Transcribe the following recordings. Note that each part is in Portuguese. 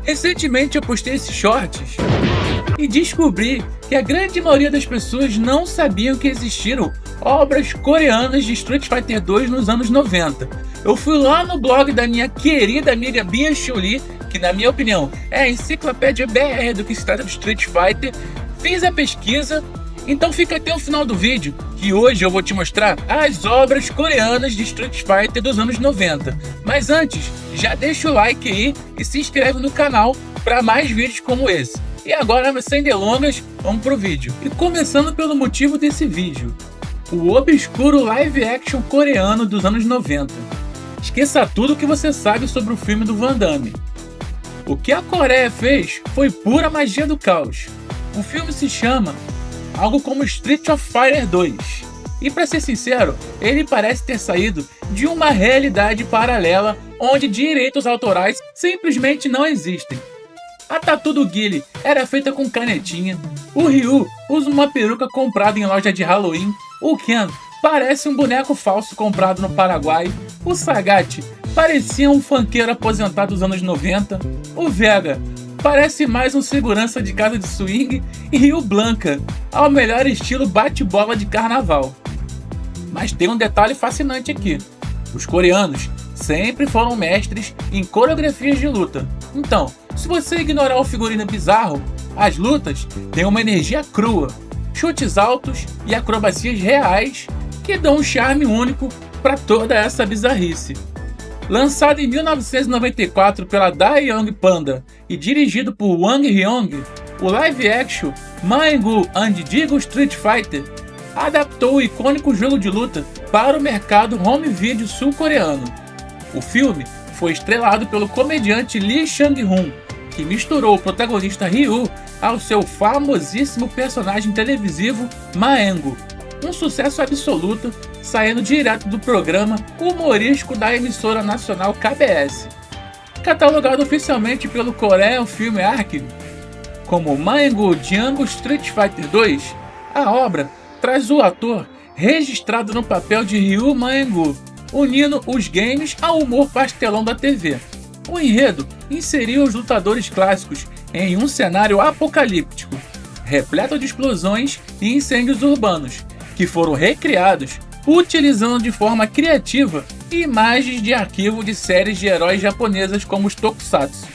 Recentemente eu postei esses shorts e descobri que a grande maioria das pessoas não sabiam que existiram obras coreanas de Street Fighter 2 nos anos 90. Eu fui lá no blog da minha querida amiga Bia Chun-Li, que na minha opinião é a enciclopédia BR do que se trata do Street Fighter, fiz a pesquisa, então fica até o final do vídeo, que hoje eu vou te mostrar as obras coreanas de Street Fighter dos anos 90. Mas antes, já deixa o like aí e se inscreve no canal para mais vídeos como esse. E agora, sem delongas, vamos pro vídeo. E começando pelo motivo desse vídeo, o obscuro live action coreano dos anos 90. Esqueça tudo que você sabe sobre o filme do Van Damme. O que a Coreia fez foi pura magia do caos. O filme se chama algo como Street of Fighter 2. E para ser sincero, ele parece ter saído de uma realidade paralela onde direitos autorais simplesmente não existem. A tatu do Guile era feita com canetinha, o Ryu usa uma peruca comprada em loja de Halloween, o Ken parece um boneco falso comprado no Paraguai, o Sagat parecia um funkeiro aposentado dos anos 90, o Vega parece mais um segurança de casa de swing e o Blanca ao melhor estilo bate-bola de carnaval. Mas tem um detalhe fascinante aqui, os coreanos sempre foram mestres em coreografias de luta, então se você ignorar o figurino bizarro, as lutas têm uma energia crua, chutes altos e acrobacias reais que dão um charme único para toda essa bizarrice. Lançado em 1994 pela Dai Young Panda e dirigido por Wang Hyung, o live action Mangu and Digo Street Fighter adaptou o icônico jogo de luta para o mercado home video sul-coreano. O filme foi estrelado pelo comediante Lee Chang-hoon, que misturou o protagonista Ryu ao seu famosíssimo personagem televisivo Maengo, um sucesso absoluto saindo direto do programa humorístico da emissora nacional KBS. Catalogado oficialmente pelo Korean Film Archive como Mangu Django Street Fighter 2, a obra traz o ator registrado no papel de Ryu Maengu, unindo os games ao humor pastelão da TV. O enredo inseriu os lutadores clássicos em um cenário apocalíptico, repleto de explosões e incêndios urbanos, que foram recriados utilizando de forma criativa imagens de arquivo de séries de heróis japonesas como os Tokusatsu.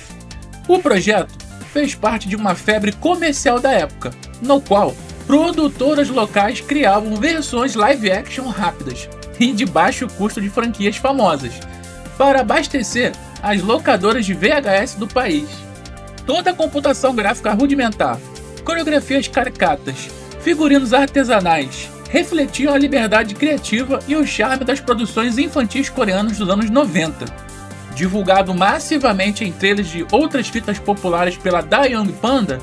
O projeto fez parte de uma febre comercial da época, no qual produtoras locais criavam versões live action rápidas e de baixo custo de franquias famosas, para abastecer as locadoras de VHS do país. Toda a computação gráfica rudimentar, coreografias caricatas, figurinos artesanais refletiam a liberdade criativa e o charme das produções infantis coreanas dos anos 90. Divulgado massivamente em trailers de outras fitas populares pela Dai Young Panda,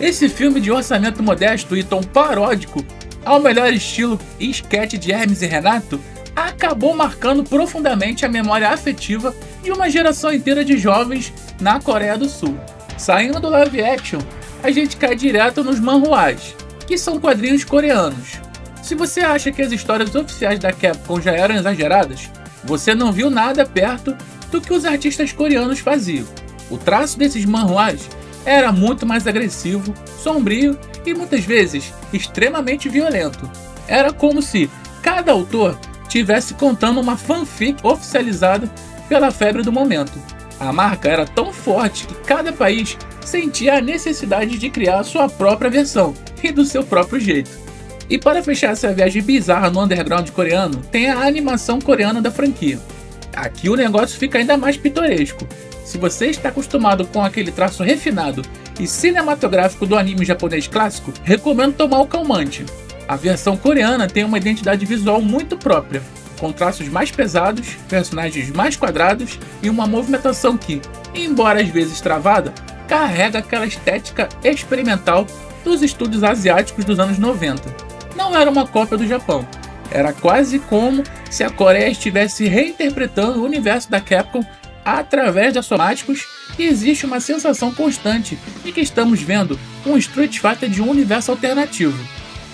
esse filme de orçamento modesto e tom paródico, ao melhor estilo esquete de Hermes e Renato, acabou marcando profundamente a memória afetiva de uma geração inteira de jovens na Coreia do Sul. Saindo do live action, a gente cai direto nos manhwas, que são quadrinhos coreanos. Se você acha que as histórias oficiais da Capcom já eram exageradas, você não viu nada perto do que os artistas coreanos faziam. O traço desses manhwas era muito mais agressivo, sombrio e muitas vezes extremamente violento. Era como se cada autor estivesse contando uma fanfic oficializada pela febre do momento. A marca era tão forte que cada país sentia a necessidade de criar a sua própria versão e do seu próprio jeito. E para fechar essa viagem bizarra no underground coreano, tem a animação coreana da franquia. Aqui o negócio fica ainda mais pitoresco. Se você está acostumado com aquele traço refinado e cinematográfico do anime japonês clássico, recomendo tomar o calmante. A versão coreana tem uma identidade visual muito própria, com traços mais pesados, personagens mais quadrados e uma movimentação que, embora às vezes travada, carrega aquela estética experimental dos estúdios asiáticos dos anos 90. Não era uma cópia do Japão, era quase como se a Coreia estivesse reinterpretando o universo da Capcom através de somáticos, e existe uma sensação constante de que estamos vendo um Street Fighter de um universo alternativo.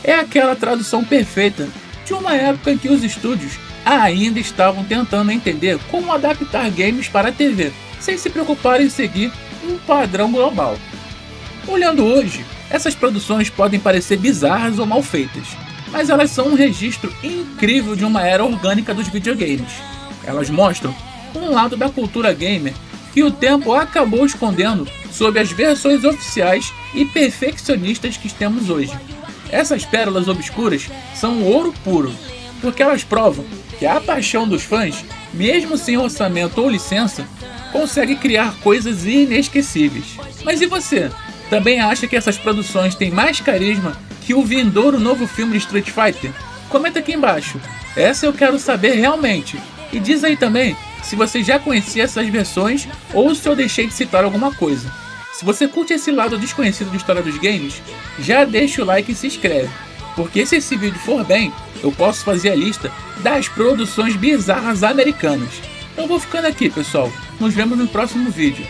É aquela tradução perfeita de uma época em que os estúdios ainda estavam tentando entender como adaptar games para a TV, sem se preocupar em seguir um padrão global. Olhando hoje, essas produções podem parecer bizarras ou mal feitas, mas elas são um registro incrível de uma era orgânica dos videogames. Elas mostram um lado da cultura gamer que o tempo acabou escondendo sob as versões oficiais e perfeccionistas que temos hoje. Essas pérolas obscuras são ouro puro, porque elas provam que a paixão dos fãs, mesmo sem orçamento ou licença, consegue criar coisas inesquecíveis. Mas e você? Também acha que essas produções têm mais carisma que o vindouro novo filme de Street Fighter? Comenta aqui embaixo, essa eu quero saber realmente. E diz aí também se você já conhecia essas versões ou se eu deixei de citar alguma coisa. Se você curte esse lado desconhecido de história dos games, já deixa o like e se inscreve, porque se esse vídeo for bem, eu posso fazer a lista das produções bizarras americanas. Então vou ficando aqui, pessoal. Nos vemos no próximo vídeo.